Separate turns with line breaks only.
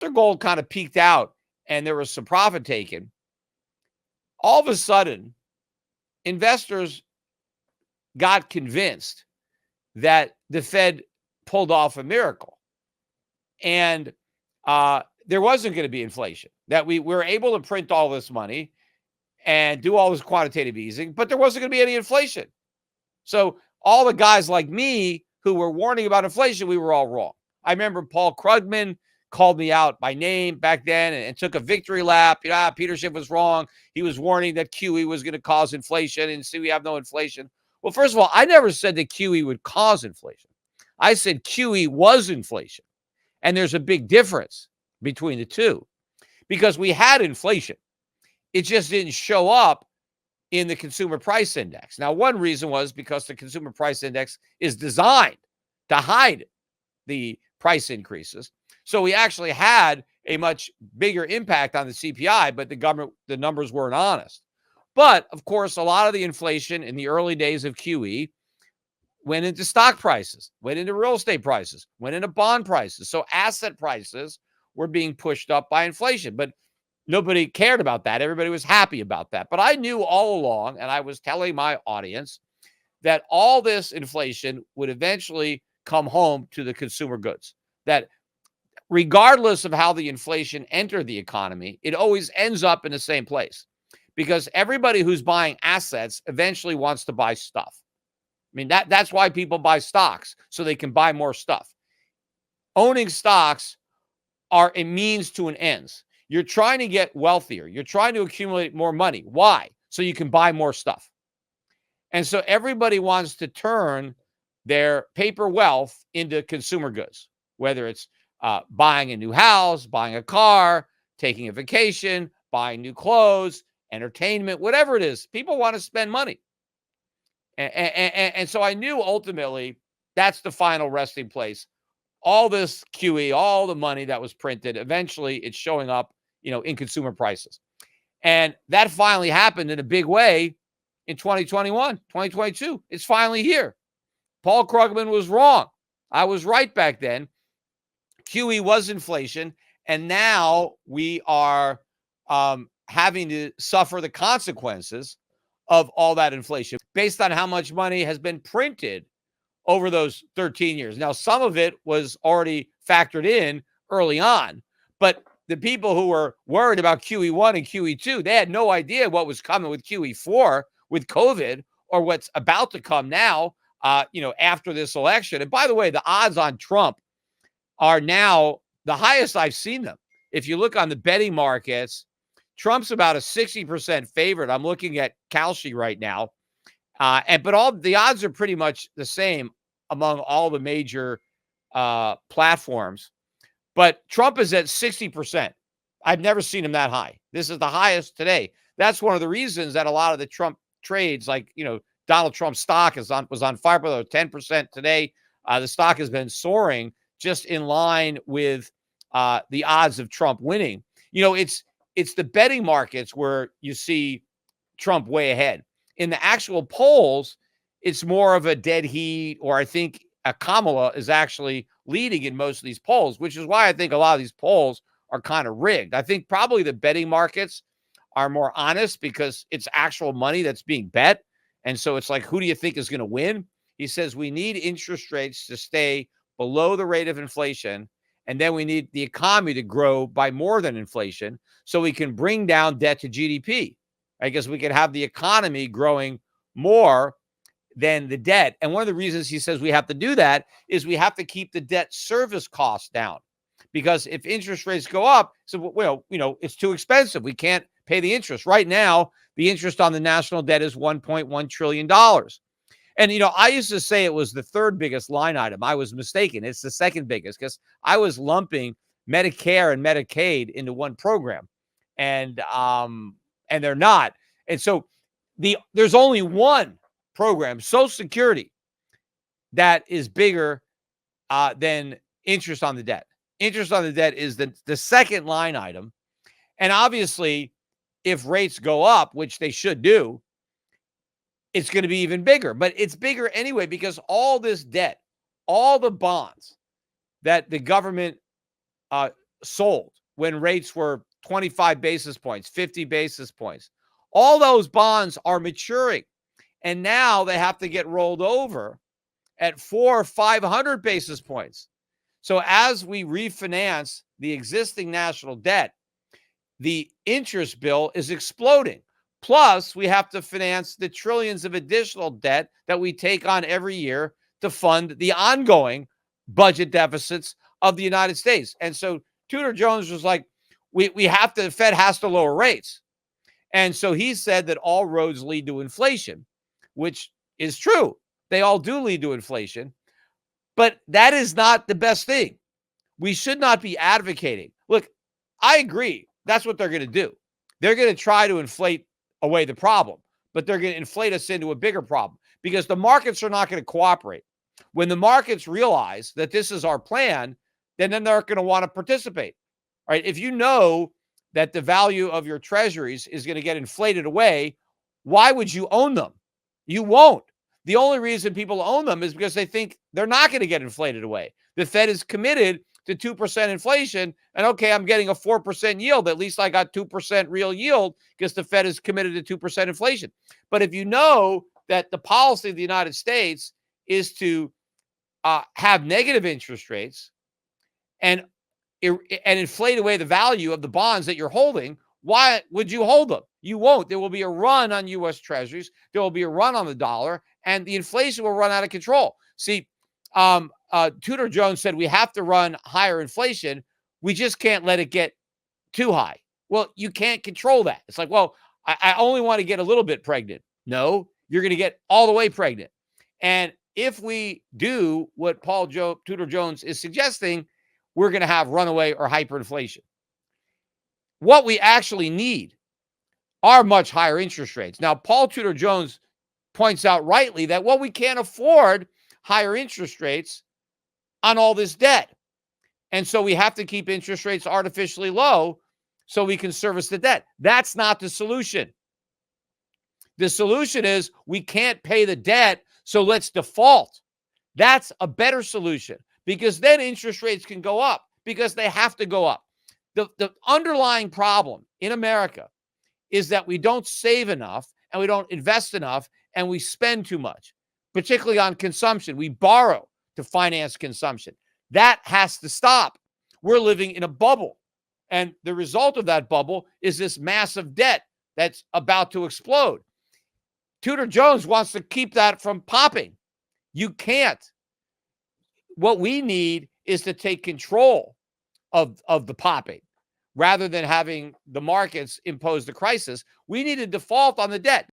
after gold kind of peaked out and there was some profit taken, all of a sudden, investors got convinced that the Fed pulled off a miracle. And there wasn't going to be inflation, that we were able to print all this money and do all this quantitative easing, but there wasn't going to be any inflation. So all the guys like me who were warning about inflation, we were all wrong. I remember Paul Krugman called me out by name back then and took a victory lap. Peter Schiff was wrong. He was warning that QE was going to cause inflation, and see, we have no inflation. Well, first of all, I never said that QE would cause inflation. I said QE was inflation. And there's a big difference between the two, because we had inflation. It just didn't show up in the consumer price index. Now, one reason was because the consumer price index is designed to hide the price increases. So we actually had a much bigger impact on the CPI, but the numbers weren't honest. But of course, a lot of the inflation in the early days of QE went into stock prices, went into real estate prices, went into bond prices. So asset prices were being pushed up by inflation, but nobody cared about that. Everybody was happy about that. But I knew all along, and I was telling my audience, that all this inflation would eventually come home to the consumer goods. That regardless of how the inflation entered the economy, it always ends up in the same place, because everybody who's buying assets eventually wants to buy stuff. I mean, that's why people buy stocks, so they can buy more stuff. Owning stocks are a means to an end. You're trying to get wealthier. You're trying to accumulate more money. Why? So you can buy more stuff. And so everybody wants to turn their paper wealth into consumer goods, whether it's buying a new house, buying a car, taking a vacation, buying new clothes, entertainment, whatever it is. People want to spend money. And so I knew ultimately that's the final resting place. All this QE, all the money that was printed, eventually it's showing up, in consumer prices. And that finally happened in a big way in 2021, 2022. It's finally here. Paul Krugman was wrong. I was right back then. QE was inflation. And now we are having to suffer the consequences of all that inflation based on how much money has been printed over those 13 years. Now, some of it was already factored in early on, but the people who were worried about QE1 and QE2, they had no idea what was coming with QE4, with COVID, or what's about to come now, after this election. And by the way, the odds on Trump are now the highest I've seen them. If you look on the betting markets, Trump's about a 60% favorite. I'm looking at Kalshi right now. But all the odds are pretty much the same among all the major platforms. But Trump is at 60%. I've never seen him that high. This is the highest today. That's one of the reasons that a lot of the Trump trades, like, Donald Trump's stock was on fire, below 10% today. The stock has been soaring just in line with the odds of Trump winning. It's the betting markets where you see Trump way ahead. In the actual polls, it's more of a dead heat, or I think Kamala is actually leading in most of these polls, which is why I think a lot of these polls are kind of rigged. I think probably the betting markets are more honest because it's actual money that's being bet. And so it's like, who do you think is going to win? He says we need interest rates to stay below the rate of inflation, and then we need the economy to grow by more than inflation so we can bring down debt to GDP. I guess we could have the economy growing more than the debt. And one of the reasons he says we have to do that is we have to keep the debt service costs down. Because if interest rates go up, it's too expensive. We can't pay the interest. Right now, the interest on the national debt is $1.1 trillion. And, I used to say it was the third biggest line item. I was mistaken. It's the second biggest, because I was lumping Medicare and Medicaid into one program. And they're not. And so there's only one program, Social Security, that is bigger than interest on the debt. Interest on the debt is the second line item. And obviously, if rates go up, which they should do, it's going to be even bigger. But it's bigger anyway, because all this debt, all the bonds that the government sold when rates were 25 basis points, 50 basis points. All those bonds are maturing, and now they have to get rolled over at 400 or 500 basis points. So as we refinance the existing national debt, the interest bill is exploding. Plus, we have to finance the trillions of additional debt that we take on every year to fund the ongoing budget deficits of the United States. And so Tudor Jones was like, we have to, the Fed has to lower rates. And so he said that all roads lead to inflation, which is true. They all do lead to inflation, but that is not the best thing. We should not be advocating. Look, I agree. That's what they're going to do. They're going to try to inflate away the problem, but they're going to inflate us into a bigger problem because the markets are not going to cooperate. When the markets realize that this is our plan, then they're going to want to participate. All right. If you know that the value of your treasuries is going to get inflated away, why would you own them? You won't. The only reason people own them is because they think they're not going to get inflated away. The Fed is committed to 2% inflation, and okay, I'm getting a 4% yield. At least I got 2% real yield because the Fed is committed to 2% inflation. But if you know that the policy of the United States is to have negative interest rates and inflate away the value of the bonds that you're holding, why would you hold them? You won't. There will be a run on U.S. Treasuries. There will be a run on the dollar, and the inflation will run out of control. See, Tudor Jones said we have to run higher inflation. We just can't let it get too high. Well, you can't control that. It's like, well, I only want to get a little bit pregnant. No, you're going to get all the way pregnant. And if we do what Tudor Jones is suggesting, we're going to have runaway or hyperinflation. What we actually need are much higher interest rates. Now, Paul Tudor Jones points out rightly that, well, we can't afford higher interest rates on all this debt. And so we have to keep interest rates artificially low so we can service the debt. That's not the solution. The solution is we can't pay the debt, so let's default. That's a better solution because then interest rates can go up because they have to go up. The underlying problem in America is that we don't save enough and we don't invest enough and we spend too much, particularly on consumption. We borrow to finance consumption. That has to stop. We're living in a bubble. And the result of that bubble is this massive debt that's about to explode. Tudor Jones wants to keep that from popping. You can't. What we need is to take control of the popping rather than having the markets impose the crisis. We need to default on the debt.